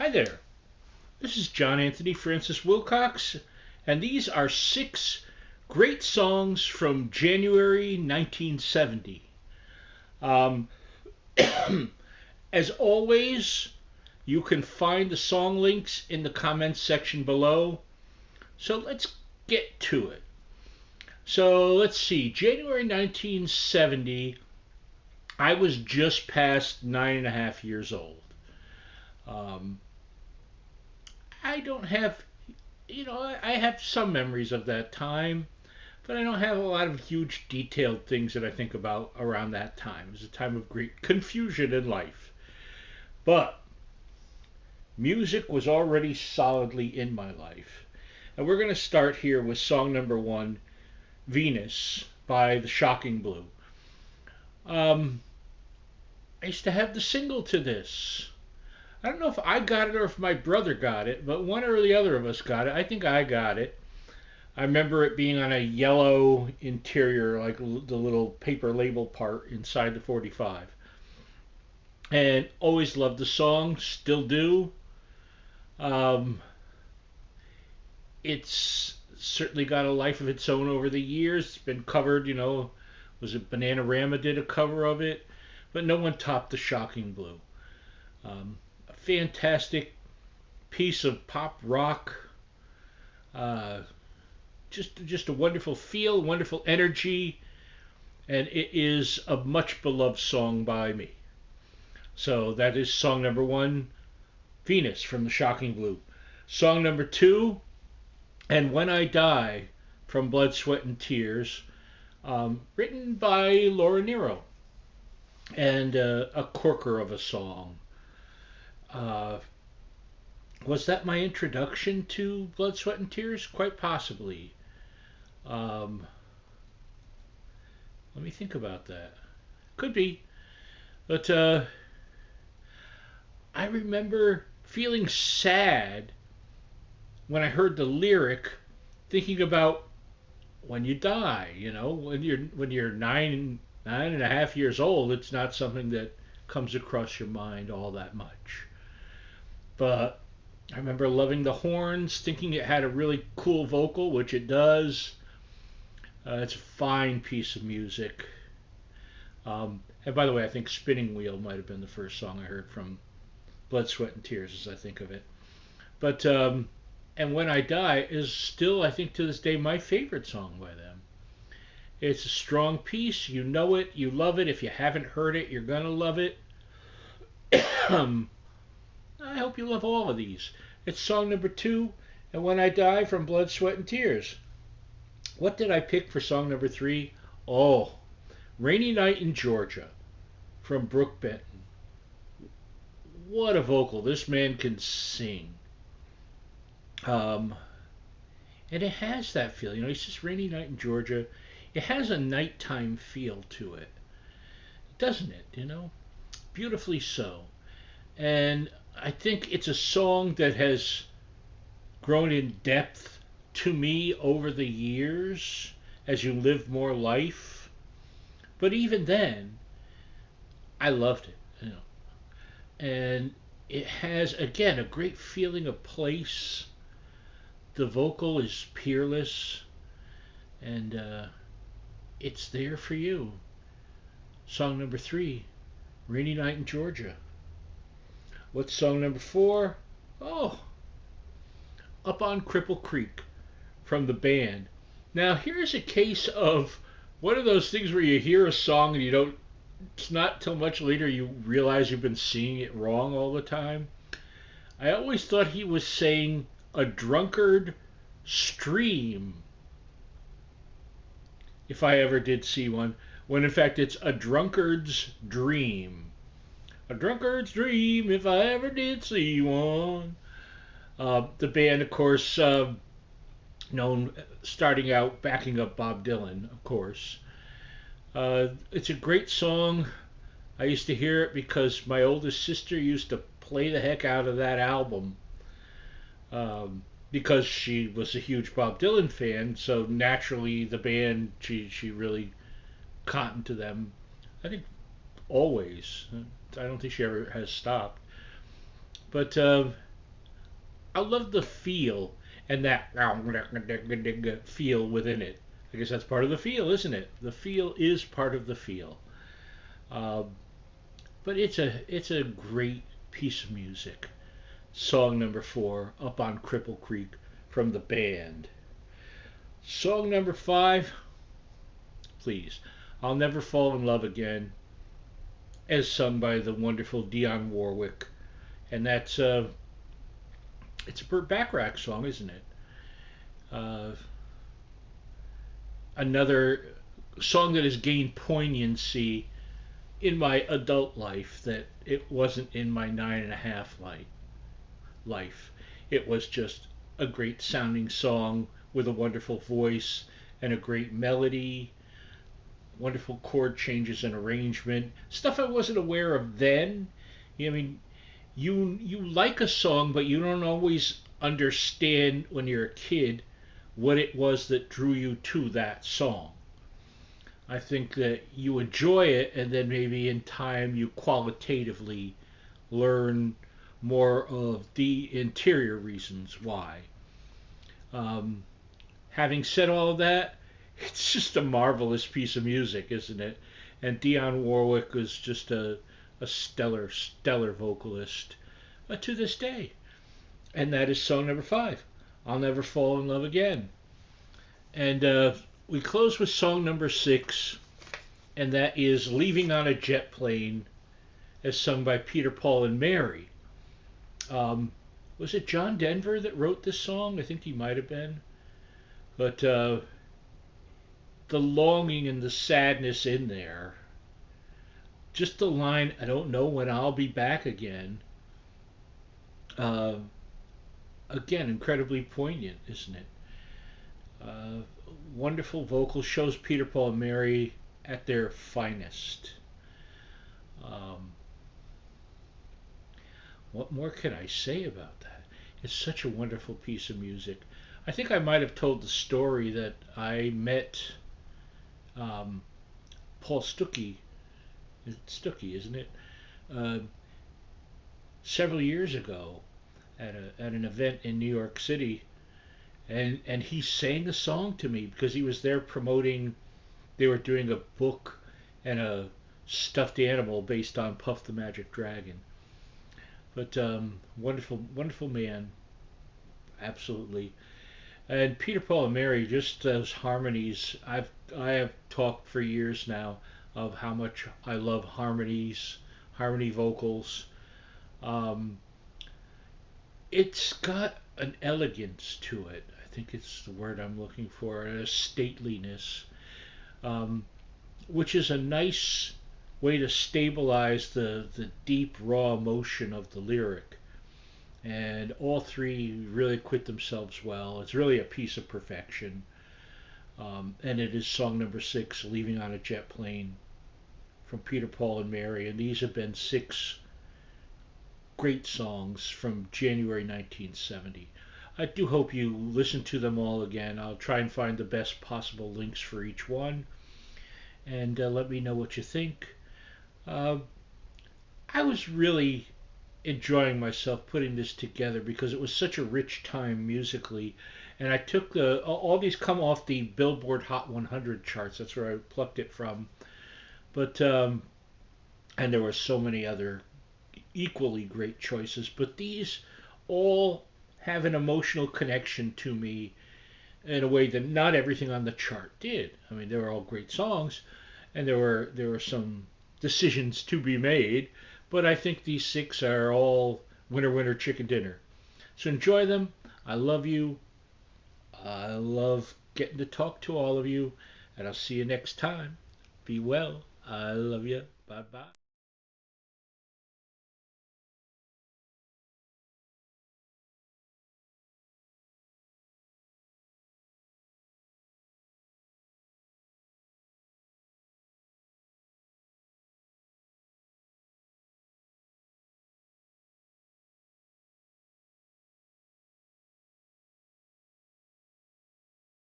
Hi there. This is John Anthony Francis Wilcox, and these are six great songs from January 1970. Um, as always, you can find the song links in the comments section below. So let's get to it. So let's see. January 1970, I was just past 9.5 years old. Um, I don't have I have some memories of that time, but I don't have a lot of huge detailed things that I think about around that time. It was a time of great confusion in life. But music was already solidly in my life. And we're going to start here with song number one, Venus by the Shocking Blue. Um, I used to have the single to this. I don't know if I got it or if my brother got it, but one or the other of us got it. I think I got it. I remember it being on a yellow interior, like the little paper label part inside the 45. And always loved the song, still do. Um, it's certainly got a life of its own over the years. It's been covered, was it Bananarama did a cover of it, but no one topped the Shocking Blue. A fantastic piece of pop rock. Uh, just a wonderful feel, wonderful energy, and it is a much beloved song by me. So that is song number one, Venus from the Shocking Blue. Song number two, And When I Die from Blood, Sweat, and Tears, written by Laura Nyro, and a corker of a song. Uh, was that my introduction to Blood, Sweat, and Tears? Quite possibly. Um, Let me think about that. Could be. But I remember feeling sad when I heard the lyric, thinking about when you die. When you're 9.5 years old, it's not something that comes across your mind all that much. But I remember loving the horns, thinking it had a really cool vocal, which it does. It's a fine piece of music. And by the way, I think Spinning Wheel might have been the first song I heard from Blood, Sweat, and Tears as I think of it. But And When I Die is still, I think, to this day, my favorite song by them. It's a strong piece. You know it. You love it. If you haven't heard it, you're going to love it. I hope you love all of these. It's song number two, And When I Die from Blood, Sweat, and Tears. What did I pick for song number three? Oh, Rainy Night in Georgia from Brook Benton. What a vocal. This man can sing. Um, and it has that feel. It's just Rainy Night in Georgia. It has a nighttime feel to it, doesn't it? Beautifully so. And I think it's a song that has grown in depth to me over the years as you live more life. But even then, I loved it. And it has, again, a great feeling of place. The vocal is peerless, and it's there for you. Song number three, Rainy Night in Georgia. What's song number four? Oh, Up on Cripple Creek from the band. Now, here's a case of one of those things where you hear a song and you don't, it's not till much later you realize you've been singing it wrong all the time. I always thought he was saying a drunkard stream, if I ever did see one, when in fact it's a drunkard's dream. A drunkard's dream, if I ever did see one. The band, of course, known starting out backing up Bob Dylan, of course. It's a great song. I used to hear it because my oldest sister used to play the heck out of that album. Because she was a huge Bob Dylan fan, so naturally the band, she really cottoned to them. I think always. I don't think she ever has stopped. But I love the feel and that feel within it. I guess that's part of the feel, isn't it? The feel is part of the feel. Um, but it's a great piece of music. Song number 4, Up on Cripple Creek from the band. Song number 5, please. I'll Never Fall in Love Again, as sung by the wonderful Dionne Warwick. And it's a Burt Bacharach song, isn't it? Uh, Another song that has gained poignancy in my adult life that it wasn't in my 9.5 life. It was just a great sounding song with a wonderful voice and a great melody, wonderful chord changes and arrangement, stuff I wasn't aware of then. I mean, you like a song, but you don't always understand when you're a kid what it was that drew you to that song. I think that you enjoy it, and then maybe in time you qualitatively learn more of the interior reasons why. Um, Having said all of that, it's just a marvelous piece of music, isn't it? And Dionne Warwick is just a stellar, stellar vocalist to this day. And that is song number 5, I'll Never Fall in Love Again. And we close with song number 6, and that is Leaving on a Jet Plane, as sung by Peter, Paul, and Mary. Um, was it John Denver that wrote this song? I think he might have been. But the longing and the sadness in there, just the line, I don't know when I'll be back again. Uh, Again, incredibly poignant, isn't it? Uh, Wonderful vocal, shows Peter, Paul, and Mary at their finest. Um, what more can I say about that? It's such a wonderful piece of music. I think I might have told the story that I met um, Paul Stuckey. It's Stuckey, isn't it? Uh, Several years ago at an event in New York City, and he sang a song to me because he was there promoting. They were doing a book and a stuffed animal based on Puff the Magic Dragon. But wonderful, wonderful man, absolutely. And Peter, Paul, and Mary, just those harmonies. I have talked for years now of how much I love harmonies, harmony vocals. Um, it's got an elegance to it. I think it's the word I'm looking for, a stateliness, um, which is a nice way to stabilize the deep, raw emotion of the lyric. And all three really quit themselves well. It's really a piece of perfection. And it is song number 6, Leaving on a Jet Plane, from Peter, Paul, and Mary. And these have been 6 great songs from January 1970. I do hope you listen to them all again. I'll try and find the best possible links for each one. And let me know what you think. Uh, I was really enjoying myself putting this together because it was such a rich time musically. And I took all these come off the Billboard Hot 100 charts. That's where I plucked it from. But and there were so many other equally great choices. But these all have an emotional connection to me in a way that not everything on the chart did. I mean, they were all great songs, and there were some decisions to be made. But I think these 6 are all winner, winner, chicken dinner. So enjoy them. I love you. I love getting to talk to all of you, and I'll see you next time. Be well. I love you. Bye bye.